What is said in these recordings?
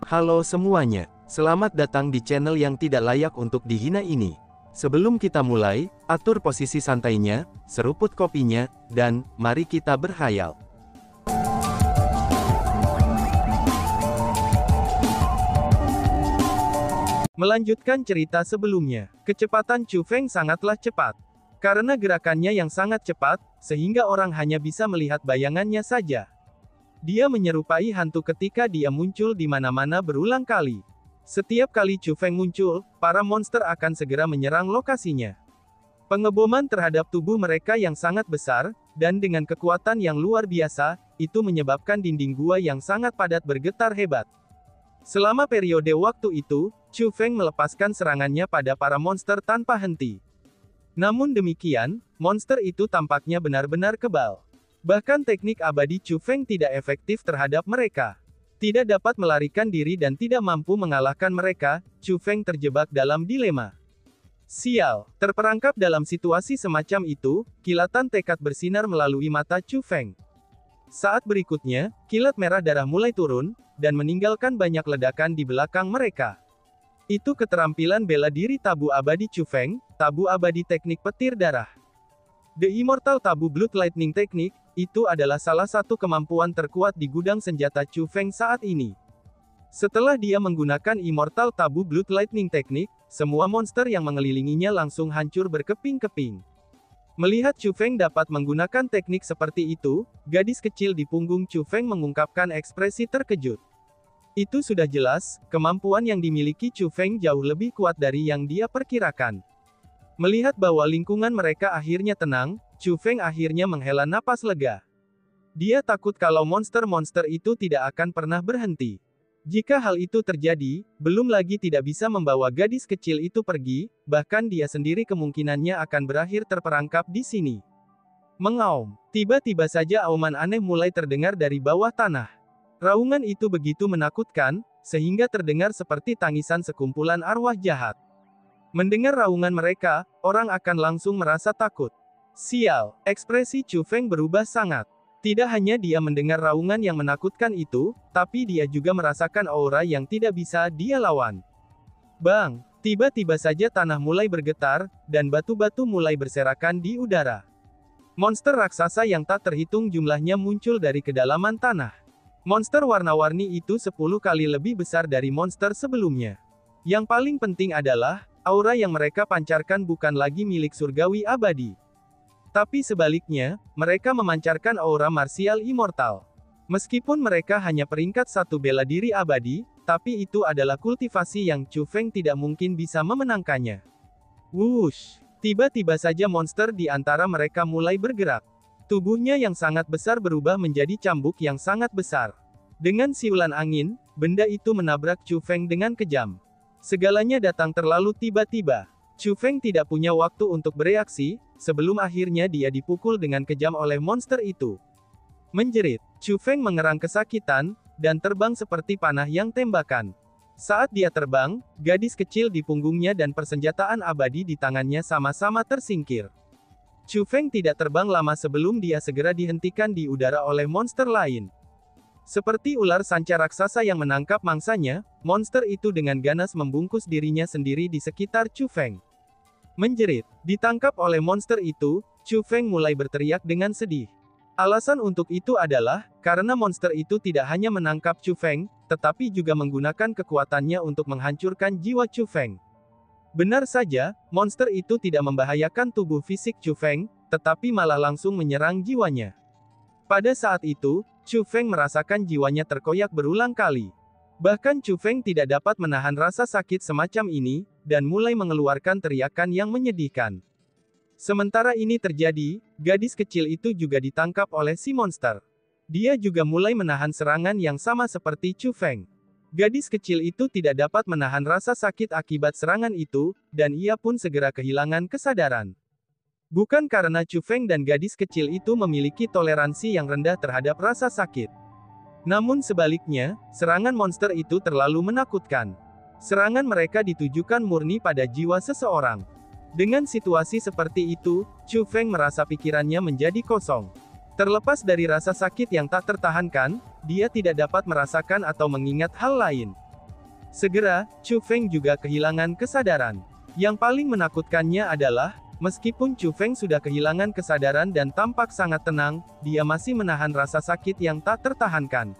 Halo semuanya, selamat datang di channel yang tidak layak untuk dihina ini. Sebelum kita mulai, atur posisi santainya, seruput kopinya, dan mari kita berkhayal. Melanjutkan cerita sebelumnya, kecepatan Chu Feng sangatlah cepat. Karena gerakannya yang sangat cepat, sehingga orang hanya bisa melihat bayangannya saja. Dia menyerupai hantu ketika dia muncul di mana-mana berulang kali. Setiap kali Chu Feng muncul, para monster akan segera menyerang lokasinya. Pengeboman terhadap tubuh mereka yang sangat besar, dan dengan kekuatan yang luar biasa, itu menyebabkan dinding gua yang sangat padat bergetar hebat. Selama periode waktu itu, Chu Feng melepaskan serangannya pada para monster tanpa henti. Namun demikian, monster itu tampaknya benar-benar kebal. Bahkan teknik abadi Chu Feng tidak efektif terhadap mereka. Tidak dapat melarikan diri dan tidak mampu mengalahkan mereka, Chu Feng terjebak dalam dilema. Sial, terperangkap dalam situasi semacam itu, kilatan tekad bersinar melalui mata Chu Feng. Saat berikutnya, kilat merah darah mulai turun, dan meninggalkan banyak ledakan di belakang mereka. Itu keterampilan bela diri tabu abadi Chu Feng, tabu abadi teknik petir darah. The Immortal Tabu Blood Lightning Technique, itu adalah salah satu kemampuan terkuat di gudang senjata Chu Feng saat ini. Setelah dia menggunakan Immortal Tabu Blood Lightning Technique, semua monster yang mengelilinginya langsung hancur berkeping-keping. Melihat Chu Feng dapat menggunakan teknik seperti itu, gadis kecil di punggung Chu Feng mengungkapkan ekspresi terkejut. Itu sudah jelas, kemampuan yang dimiliki Chu Feng jauh lebih kuat dari yang dia perkirakan. Melihat bahwa lingkungan mereka akhirnya tenang, Chu Feng akhirnya menghela napas lega. Dia takut kalau monster-monster itu tidak akan pernah berhenti. Jika hal itu terjadi, belum lagi tidak bisa membawa gadis kecil itu pergi, bahkan dia sendiri kemungkinannya akan berakhir terperangkap di sini. Mengaum. Tiba-tiba saja auman aneh mulai terdengar dari bawah tanah. Raungan itu begitu menakutkan, sehingga terdengar seperti tangisan sekumpulan arwah jahat. Mendengar raungan mereka, orang akan langsung merasa takut. Sial, ekspresi Chu Feng berubah sangat. Tidak hanya dia mendengar raungan yang menakutkan itu, tapi dia juga merasakan aura yang tidak bisa dia lawan. Bang! Tiba-tiba saja tanah mulai bergetar, dan batu-batu mulai berserakan di udara. Monster raksasa yang tak terhitung jumlahnya muncul dari kedalaman tanah. Monster warna-warni itu 10 kali lebih besar dari monster sebelumnya. Yang paling penting adalah, aura yang mereka pancarkan bukan lagi milik surgawi abadi. Tapi sebaliknya, mereka memancarkan aura marsial immortal. Meskipun mereka hanya peringkat 1 bela diri abadi, tapi itu adalah kultivasi yang Chu Feng tidak mungkin bisa memenangkannya. Wush! Tiba-tiba saja monster di antara mereka mulai bergerak. Tubuhnya yang sangat besar berubah menjadi cambuk yang sangat besar. Dengan siulan angin, benda itu menabrak Chu Feng dengan kejam. Segalanya datang terlalu tiba-tiba. Chu Feng tidak punya waktu untuk bereaksi, sebelum akhirnya dia dipukul dengan kejam oleh monster itu. Menjerit, Chu Feng mengerang kesakitan, dan terbang seperti panah yang tembakan. Saat dia terbang, gadis kecil di punggungnya dan persenjataan abadi di tangannya sama-sama tersingkir. Chu Feng tidak terbang lama sebelum dia segera dihentikan di udara oleh monster lain. Seperti ular sanca raksasa yang menangkap mangsanya, monster itu dengan ganas membungkus dirinya sendiri di sekitar Chu Feng. Menjerit, ditangkap oleh monster itu, Chu Feng mulai berteriak dengan sedih. Alasan untuk itu adalah, karena monster itu tidak hanya menangkap Chu Feng, tetapi juga menggunakan kekuatannya untuk menghancurkan jiwa Chu Feng. Benar saja, monster itu tidak membahayakan tubuh fisik Chu Feng, tetapi malah langsung menyerang jiwanya. Pada saat itu, Chu Feng merasakan jiwanya terkoyak berulang kali. Bahkan Chu Feng tidak dapat menahan rasa sakit semacam ini, dan mulai mengeluarkan teriakan yang menyedihkan. Sementara ini terjadi, gadis kecil itu juga ditangkap oleh si monster. Dia juga mulai menahan serangan yang sama seperti Chu Feng. Gadis kecil itu tidak dapat menahan rasa sakit akibat serangan itu, dan ia pun segera kehilangan kesadaran. Bukan karena Chu Feng dan gadis kecil itu memiliki toleransi yang rendah terhadap rasa sakit. Namun sebaliknya, serangan monster itu terlalu menakutkan. Serangan mereka ditujukan murni pada jiwa seseorang. Dengan situasi seperti itu, Chu Feng merasa pikirannya menjadi kosong. Terlepas dari rasa sakit yang tak tertahankan, dia tidak dapat merasakan atau mengingat hal lain. Segera, Chu Feng juga kehilangan kesadaran. Yang paling menakutkannya adalah, meskipun Chu Feng sudah kehilangan kesadaran dan tampak sangat tenang, dia masih menahan rasa sakit yang tak tertahankan.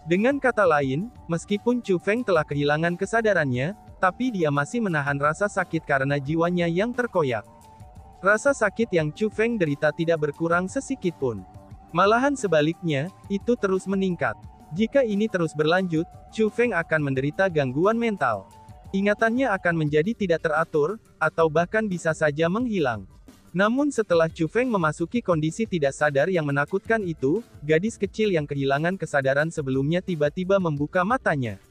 Dengan kata lain, meskipun Chu Feng telah kehilangan kesadarannya, tapi dia masih menahan rasa sakit karena jiwanya yang terkoyak. Rasa sakit yang Chu Feng derita tidak berkurang sesikit pun. Malahan sebaliknya, itu terus meningkat. Jika ini terus berlanjut, Chu Feng akan menderita gangguan mental. Ingatannya akan menjadi tidak teratur, atau bahkan bisa saja menghilang. Namun setelah Chu Feng memasuki kondisi tidak sadar yang menakutkan itu, gadis kecil yang kehilangan kesadaran sebelumnya tiba-tiba membuka matanya.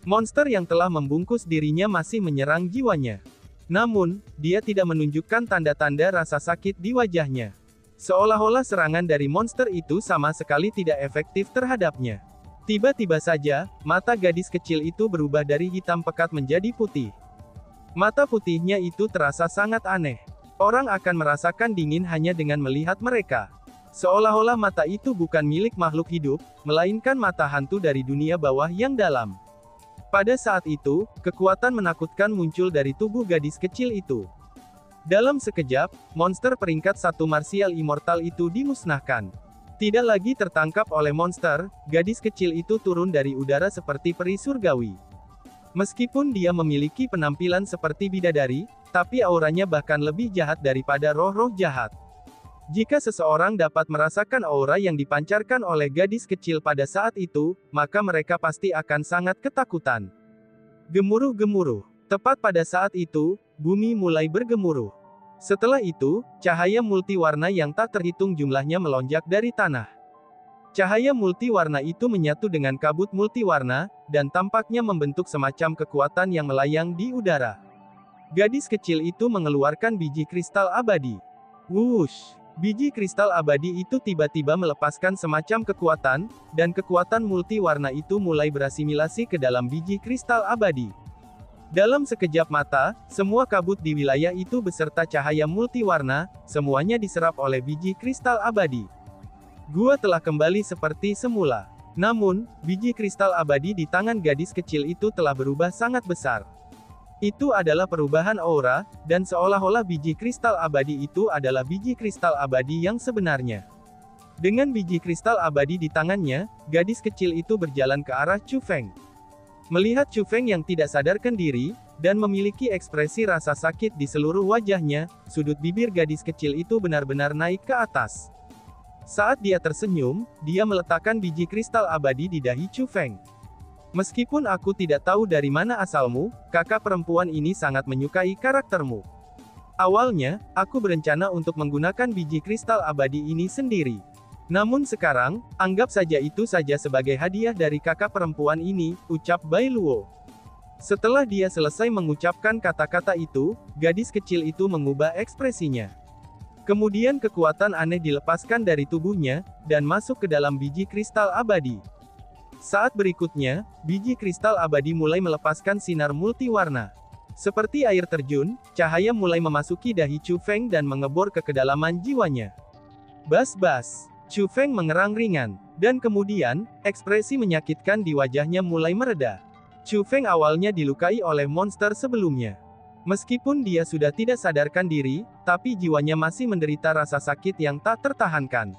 Monster yang telah membungkus dirinya masih menyerang jiwanya. Namun, dia tidak menunjukkan tanda-tanda rasa sakit di wajahnya. Seolah-olah serangan dari monster itu sama sekali tidak efektif terhadapnya. Tiba-tiba saja, mata gadis kecil itu berubah dari hitam pekat menjadi putih. Mata putihnya itu terasa sangat aneh. Orang akan merasakan dingin hanya dengan melihat mereka. Seolah-olah mata itu bukan milik makhluk hidup, melainkan mata hantu dari dunia bawah yang dalam. Pada saat itu, kekuatan menakutkan muncul dari tubuh gadis kecil itu. Dalam sekejap, monster peringkat 1 martial immortal itu dimusnahkan. Tidak lagi tertangkap oleh monster, gadis kecil itu turun dari udara seperti peri surgawi. Meskipun dia memiliki penampilan seperti bidadari, tapi auranya bahkan lebih jahat daripada roh-roh jahat. Jika seseorang dapat merasakan aura yang dipancarkan oleh gadis kecil pada saat itu, maka mereka pasti akan sangat ketakutan. Gemuruh-gemuruh. Tepat pada saat itu, bumi mulai bergemuruh. Setelah itu, cahaya multiwarna yang tak terhitung jumlahnya melonjak dari tanah. Cahaya multiwarna itu menyatu dengan kabut multiwarna, dan tampaknya membentuk semacam kekuatan yang melayang di udara. Gadis kecil itu mengeluarkan biji kristal abadi. Wush! Biji kristal abadi itu tiba-tiba melepaskan semacam kekuatan, dan kekuatan multiwarna itu mulai berasimilasi ke dalam biji kristal abadi. Dalam sekejap mata, semua kabut di wilayah itu beserta cahaya multiwarna, semuanya diserap oleh biji kristal abadi. Gua telah kembali seperti semula. Namun, biji kristal abadi di tangan gadis kecil itu telah berubah sangat besar. Itu adalah perubahan aura, dan seolah-olah biji kristal abadi itu adalah biji kristal abadi yang sebenarnya. Dengan biji kristal abadi di tangannya, gadis kecil itu berjalan ke arah Chu Feng. Melihat Chu Feng yang tidak sadarkan diri, dan memiliki ekspresi rasa sakit di seluruh wajahnya, sudut bibir gadis kecil itu benar-benar naik ke atas. Saat dia tersenyum, dia meletakkan biji kristal abadi di dahi Chu Feng. Meskipun aku tidak tahu dari mana asalmu, kakak perempuan ini sangat menyukai karaktermu. Awalnya, aku berencana untuk menggunakan biji kristal abadi ini sendiri. Namun sekarang, anggap saja itu saja sebagai hadiah dari kakak perempuan ini, ucap Bai Luo. Setelah dia selesai mengucapkan kata-kata itu, gadis kecil itu mengubah ekspresinya. Kemudian kekuatan aneh dilepaskan dari tubuhnya, dan masuk ke dalam biji kristal abadi. Saat berikutnya, biji kristal abadi mulai melepaskan sinar multiwarna. Seperti air terjun, cahaya mulai memasuki dahi Chu Feng dan mengebor ke kedalaman jiwanya. Bas-bas. Chu Feng mengerang ringan, dan kemudian, ekspresi menyakitkan di wajahnya mulai mereda. Chu Feng awalnya dilukai oleh monster sebelumnya. Meskipun dia sudah tidak sadarkan diri, tapi jiwanya masih menderita rasa sakit yang tak tertahankan.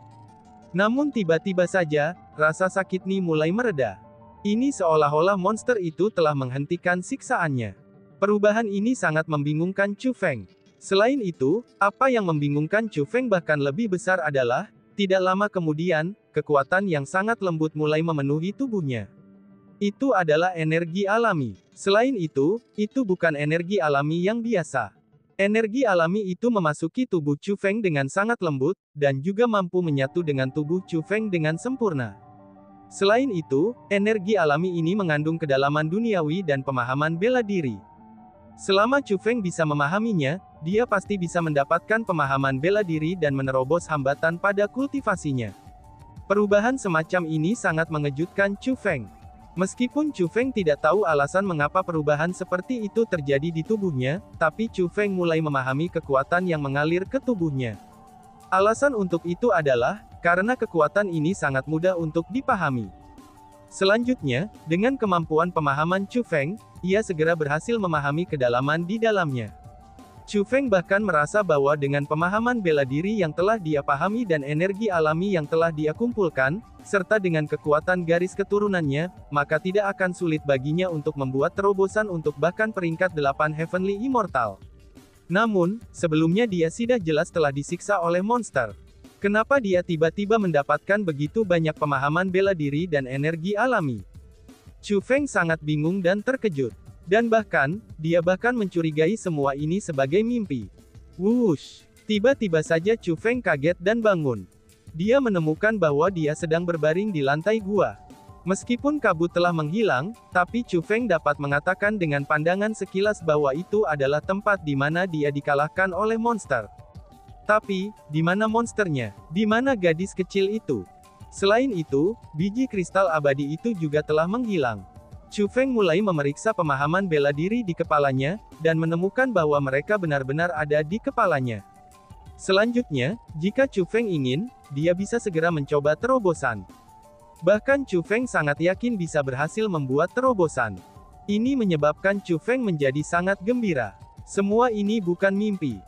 Namun tiba-tiba saja, rasa sakit ini mulai mereda. Ini seolah-olah monster itu telah menghentikan siksaannya. Perubahan ini sangat membingungkan Chu Feng. Selain itu, apa yang membingungkan Chu Feng bahkan lebih besar adalah, tidak lama kemudian, kekuatan yang sangat lembut mulai memenuhi tubuhnya. Itu adalah energi alami. Selain itu bukan energi alami yang biasa. Energi alami itu memasuki tubuh Chu Feng dengan sangat lembut, dan juga mampu menyatu dengan tubuh Chu Feng dengan sempurna. Selain itu, energi alami ini mengandung kedalaman duniawi dan pemahaman bela diri. Selama Chu Feng bisa memahaminya, dia pasti bisa mendapatkan pemahaman bela diri dan menerobos hambatan pada kultivasinya. Perubahan semacam ini sangat mengejutkan Chu Feng. Meskipun Chu Feng tidak tahu alasan mengapa perubahan seperti itu terjadi di tubuhnya, tapi Chu Feng mulai memahami kekuatan yang mengalir ke tubuhnya. Alasan untuk itu adalah, karena kekuatan ini sangat mudah untuk dipahami. Selanjutnya, dengan kemampuan pemahaman Chu Feng, ia segera berhasil memahami kedalaman di dalamnya. Chu Feng bahkan merasa bahwa dengan pemahaman bela diri yang telah dia pahami dan energi alami yang telah dia kumpulkan, serta dengan kekuatan garis keturunannya, maka tidak akan sulit baginya untuk membuat terobosan untuk bahkan peringkat 8 Heavenly Immortal. Namun, sebelumnya dia sudah jelas telah disiksa oleh monster. Kenapa dia tiba-tiba mendapatkan begitu banyak pemahaman bela diri dan energi alami? Chu Feng sangat bingung dan terkejut. Dan bahkan, dia bahkan mencurigai semua ini sebagai mimpi. Wush! Tiba-tiba saja Chu Feng kaget dan bangun. Dia menemukan bahwa dia sedang berbaring di lantai gua. Meskipun kabut telah menghilang, tapi Chu Feng dapat mengatakan dengan pandangan sekilas bahwa itu adalah tempat di mana dia dikalahkan oleh monster. Tapi, di mana monsternya? Di mana gadis kecil itu? Selain itu, biji kristal abadi itu juga telah menghilang. Chu Feng mulai memeriksa pemahaman bela diri di kepalanya, dan menemukan bahwa mereka benar-benar ada di kepalanya. Selanjutnya, jika Chu Feng ingin, dia bisa segera mencoba terobosan. Bahkan Chu Feng sangat yakin bisa berhasil membuat terobosan. Ini menyebabkan Chu Feng menjadi sangat gembira. Semua ini bukan mimpi.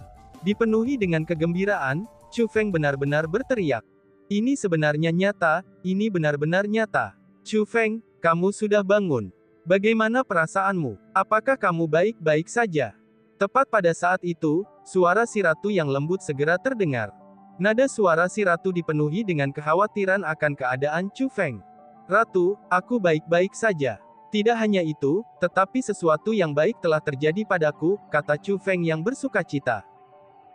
Dipenuhi dengan kegembiraan, Chu Feng benar-benar berteriak. Ini sebenarnya nyata, ini benar-benar nyata. Chu Feng, kamu sudah bangun. Bagaimana perasaanmu? Apakah kamu baik-baik saja? Tepat pada saat itu, suara si ratu yang lembut segera terdengar. Nada suara si ratu dipenuhi dengan kekhawatiran akan keadaan Chu Feng. Ratu, aku baik-baik saja. Tidak hanya itu, tetapi sesuatu yang baik telah terjadi padaku, kata Chu Feng yang bersukacita.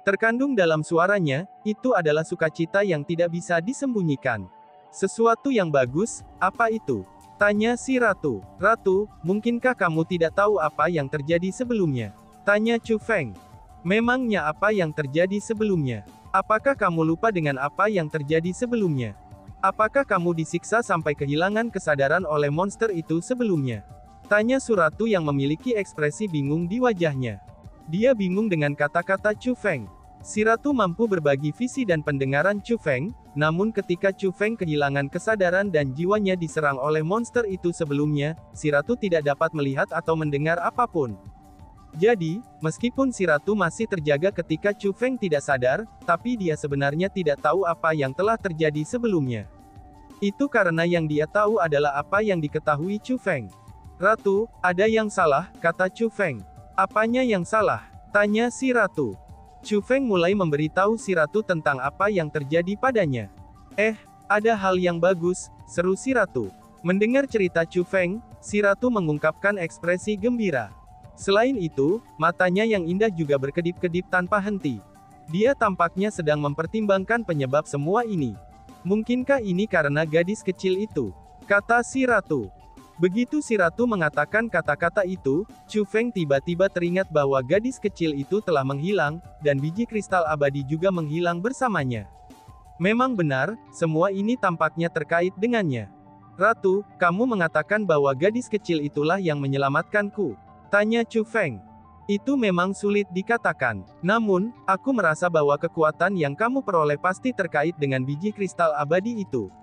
Terkandung dalam suaranya, itu adalah sukacita yang tidak bisa disembunyikan. Sesuatu yang bagus, apa itu? Tanya si ratu. Ratu, mungkinkah kamu tidak tahu apa yang terjadi sebelumnya? Tanya Chu Feng. Memangnya apa yang terjadi sebelumnya? Apakah kamu lupa dengan apa yang terjadi sebelumnya? Apakah kamu disiksa sampai kehilangan kesadaran oleh monster itu sebelumnya? Tanya Suratu yang memiliki ekspresi bingung di wajahnya. Dia bingung dengan kata-kata Chu Feng. Si ratu mampu berbagi visi dan pendengaran Chu Feng, namun ketika Chu Feng kehilangan kesadaran dan jiwanya diserang oleh monster itu sebelumnya, si ratu tidak dapat melihat atau mendengar apapun. Jadi, meskipun si ratu masih terjaga ketika Chu Feng tidak sadar, tapi dia sebenarnya tidak tahu apa yang telah terjadi sebelumnya. Itu karena yang dia tahu adalah apa yang diketahui Chu Feng. Ratu, ada yang salah, kata Chu Feng. Apanya yang salah? Tanya si ratu. Chu Feng mulai memberitahu si ratu tentang apa yang terjadi padanya. Ada hal yang bagus, seru si ratu. Mendengar cerita Chu Feng, si ratu mengungkapkan ekspresi gembira. Selain itu, matanya yang indah juga berkedip-kedip tanpa henti. Dia tampaknya sedang mempertimbangkan penyebab semua ini. Mungkinkah ini karena gadis kecil itu? Kata si ratu. Begitu si ratu mengatakan kata-kata itu, Chu Feng tiba-tiba teringat bahwa gadis kecil itu telah menghilang, dan biji kristal abadi juga menghilang bersamanya. Memang benar, semua ini tampaknya terkait dengannya. Ratu, kamu mengatakan bahwa gadis kecil itulah yang menyelamatkanku. Tanya Chu Feng. Itu memang sulit dikatakan. Namun, aku merasa bahwa kekuatan yang kamu peroleh pasti terkait dengan biji kristal abadi itu.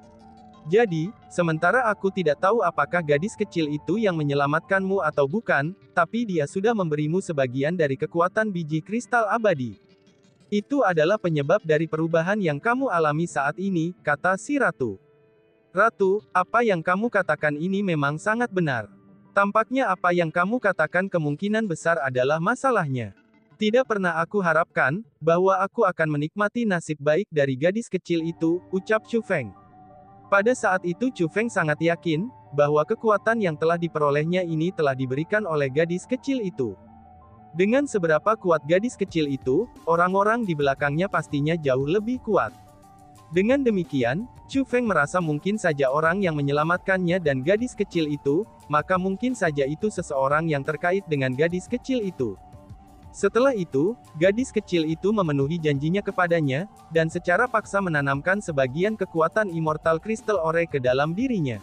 Jadi, sementara aku tidak tahu apakah gadis kecil itu yang menyelamatkanmu atau bukan, tapi dia sudah memberimu sebagian dari kekuatan biji kristal abadi. Itu adalah penyebab dari perubahan yang kamu alami saat ini, kata si ratu. Ratu, apa yang kamu katakan ini memang sangat benar. Tampaknya apa yang kamu katakan kemungkinan besar adalah masalahnya. Tidak pernah aku harapkan, bahwa aku akan menikmati nasib baik dari gadis kecil itu, ucap Chu Feng. Pada saat itu Chu Feng sangat yakin, bahwa kekuatan yang telah diperolehnya ini telah diberikan oleh gadis kecil itu. Dengan seberapa kuat gadis kecil itu, orang-orang di belakangnya pastinya jauh lebih kuat. Dengan demikian, Chu Feng merasa mungkin saja orang yang menyelamatkannya dan gadis kecil itu, maka mungkin saja itu seseorang yang terkait dengan gadis kecil itu. Setelah itu, gadis kecil itu memenuhi janjinya kepadanya, dan secara paksa menanamkan sebagian kekuatan Immortal Crystal Ore ke dalam dirinya.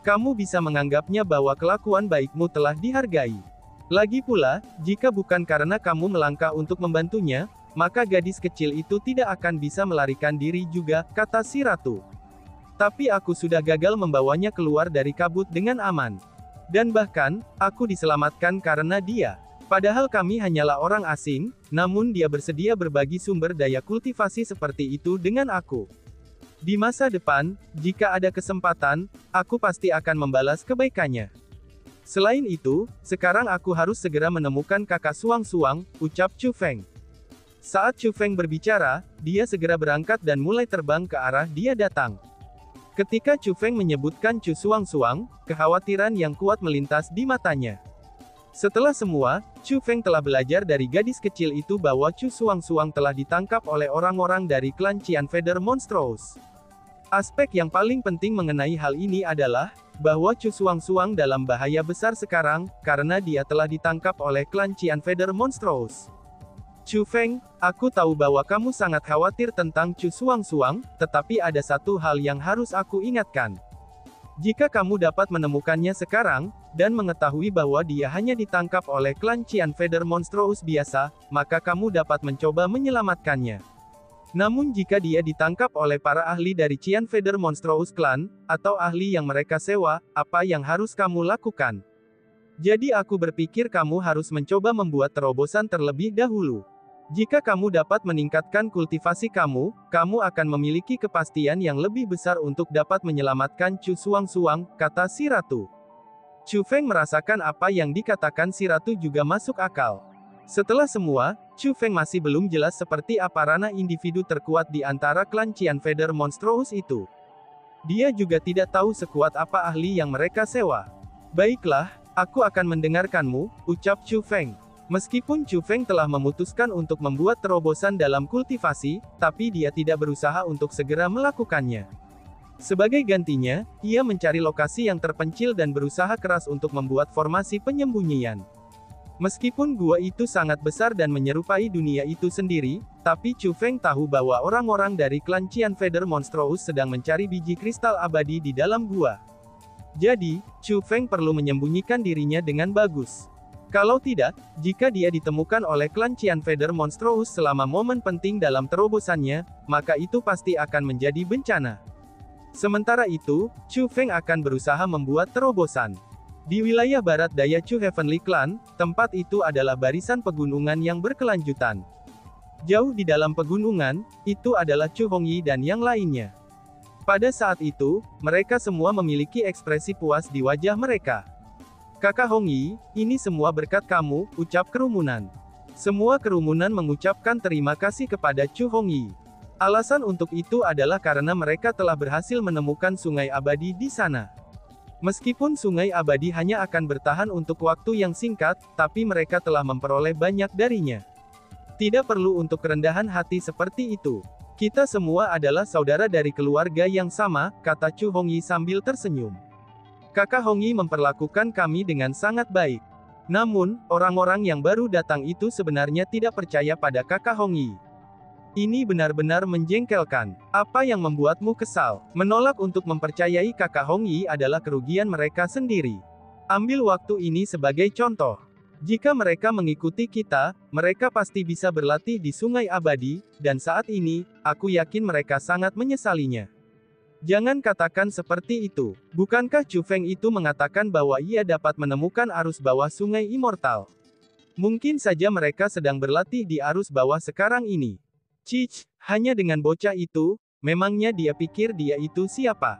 Kamu bisa menganggapnya bahwa kelakuan baikmu telah dihargai. Lagi pula, jika bukan karena kamu melangkah untuk membantunya, maka gadis kecil itu tidak akan bisa melarikan diri juga, kata si ratu. Tapi aku sudah gagal membawanya keluar dari kabut dengan aman. Dan bahkan, aku diselamatkan karena dia. Padahal kami hanyalah orang asing, namun dia bersedia berbagi sumber daya kultivasi seperti itu dengan aku. Di masa depan, jika ada kesempatan, aku pasti akan membalas kebaikannya. Selain itu, sekarang aku harus segera menemukan kakak Suang-Suang, ucap Chu Feng. Saat Chu Feng berbicara, dia segera berangkat dan mulai terbang ke arah dia datang. Ketika Chu Feng menyebutkan Chu Suang-Suang, kekhawatiran yang kuat melintas di matanya. Setelah semua, Chu Feng telah belajar dari gadis kecil itu bahwa Chu Suang-Suang telah ditangkap oleh orang-orang dari klan Qian Feather Monstrous. Aspek yang paling penting mengenai hal ini adalah, bahwa Chu Suang-Suang dalam bahaya besar sekarang, karena dia telah ditangkap oleh klan Qian Feather Monstrous. Chu Feng, aku tahu bahwa kamu sangat khawatir tentang Chu Suang-Suang, tetapi ada satu hal yang harus aku ingatkan. Jika kamu dapat menemukannya sekarang, dan mengetahui bahwa dia hanya ditangkap oleh klan Qian Feather Monstrous biasa, maka kamu dapat mencoba menyelamatkannya. Namun jika dia ditangkap oleh para ahli dari Qian Feather Monstrous Clan, atau ahli yang mereka sewa, apa yang harus kamu lakukan? Jadi aku berpikir kamu harus mencoba membuat terobosan terlebih dahulu. Jika kamu dapat meningkatkan kultivasi kamu, kamu akan memiliki kepastian yang lebih besar untuk dapat menyelamatkan Chu Suang-Suang, kata si ratu. Chu Feng merasakan apa yang dikatakan si ratu juga masuk akal. Setelah semua, Chu Feng masih belum jelas seperti apa ranah individu terkuat di antara klan Qian Feather Monstrous itu. Dia juga tidak tahu sekuat apa ahli yang mereka sewa. Baiklah, aku akan mendengarkanmu, ucap Chu Feng. Meskipun Chu Feng telah memutuskan untuk membuat terobosan dalam kultivasi, tapi dia tidak berusaha untuk segera melakukannya. Sebagai gantinya, ia mencari lokasi yang terpencil dan berusaha keras untuk membuat formasi penyembunyian. Meskipun gua itu sangat besar dan menyerupai dunia itu sendiri, tapi Chu Feng tahu bahwa orang-orang dari klan Qian Feather Monstrous sedang mencari biji kristal abadi di dalam gua. Jadi, Chu Feng perlu menyembunyikan dirinya dengan bagus. Kalau tidak, jika dia ditemukan oleh klan Qian Feather Monstrous selama momen penting dalam terobosannya, maka itu pasti akan menjadi bencana. Sementara itu, Chu Feng akan berusaha membuat terobosan. Di wilayah barat daya Chu Heavenly Clan, tempat itu adalah barisan pegunungan yang berkelanjutan. Jauh di dalam pegunungan, itu adalah Chu Hongyi dan yang lainnya. Pada saat itu, mereka semua memiliki ekspresi puas di wajah mereka. Kakak Hongyi, ini semua berkat kamu, ucap kerumunan. Semua kerumunan mengucapkan terima kasih kepada Chu Hongyi. Alasan untuk itu adalah karena mereka telah berhasil menemukan sungai abadi di sana. Meskipun sungai abadi hanya akan bertahan untuk waktu yang singkat, tapi mereka telah memperoleh banyak darinya. Tidak perlu untuk kerendahan hati seperti itu. Kita semua adalah saudara dari keluarga yang sama, kata Chu Hongyi sambil tersenyum. Kakak Hongyi memperlakukan kami dengan sangat baik. Namun, orang-orang yang baru datang itu sebenarnya tidak percaya pada kakak Hongyi. Ini benar-benar menjengkelkan. Apa yang membuatmu kesal? Menolak untuk mempercayai kakak Hongyi adalah kerugian mereka sendiri. Ambil waktu ini sebagai contoh. Jika mereka mengikuti kita, mereka pasti bisa berlatih di sungai abadi, dan saat ini, aku yakin mereka sangat menyesalinya. Jangan katakan seperti itu. Bukankah Chu Feng itu mengatakan bahwa ia dapat menemukan arus bawah sungai immortal? Mungkin saja mereka sedang berlatih di arus bawah sekarang ini. Cich, hanya dengan bocah itu, memangnya dia pikir dia itu siapa?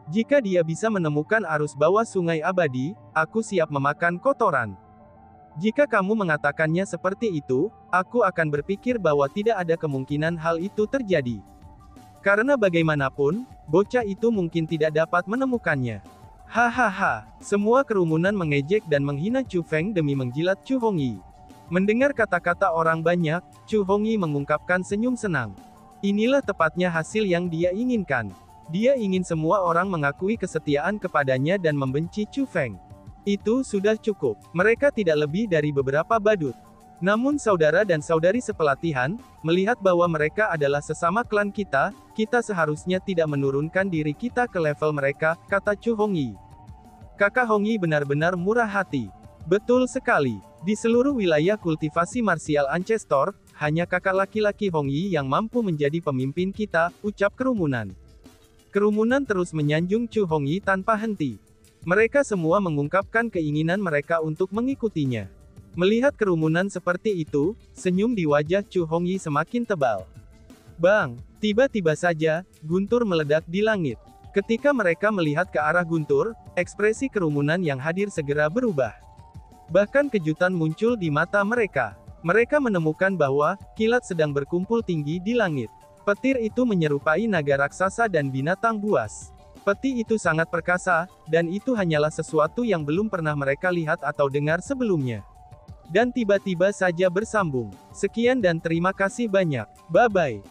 Jika dia bisa menemukan arus bawah sungai abadi, aku siap memakan kotoran. Jika kamu mengatakannya seperti itu, aku akan berpikir bahwa tidak ada kemungkinan hal itu terjadi. Karena bagaimanapun, bocah itu mungkin tidak dapat menemukannya. Hahaha, semua kerumunan mengejek dan menghina Chu Feng demi menjilat Chu Hongyi. Mendengar kata-kata orang banyak, Chu Hongyi mengungkapkan senyum senang. Inilah tepatnya hasil yang dia inginkan. Dia ingin semua orang mengakui kesetiaan kepadanya dan membenci Chu Feng. Itu sudah cukup. Mereka tidak lebih dari beberapa badut. Namun saudara dan saudari sepelatihan, melihat bahwa mereka adalah sesama klan kita seharusnya tidak menurunkan diri kita ke level mereka, kata Chu Hongyi. Kakak Hongyi benar-benar murah hati. Betul sekali. Di seluruh wilayah kultivasi marsial Ancestor, hanya kakak laki-laki Hongyi yang mampu menjadi pemimpin kita, ucap kerumunan. Kerumunan terus menyanjung Chu Hongyi tanpa henti. Mereka semua mengungkapkan keinginan mereka untuk mengikutinya. Melihat kerumunan seperti itu, senyum di wajah Chu Hongyi semakin tebal. Bang! Tiba-tiba saja, guntur meledak di langit. Ketika mereka melihat ke arah guntur, ekspresi kerumunan yang hadir segera berubah. Bahkan kejutan muncul di mata mereka. Mereka menemukan bahwa kilat sedang berkumpul tinggi di langit. Petir itu menyerupai naga raksasa dan binatang buas. Peti itu sangat perkasa, dan itu hanyalah sesuatu yang belum pernah mereka lihat atau dengar sebelumnya. Dan tiba-tiba saja bersambung. Sekian dan terima kasih banyak. Bye-bye.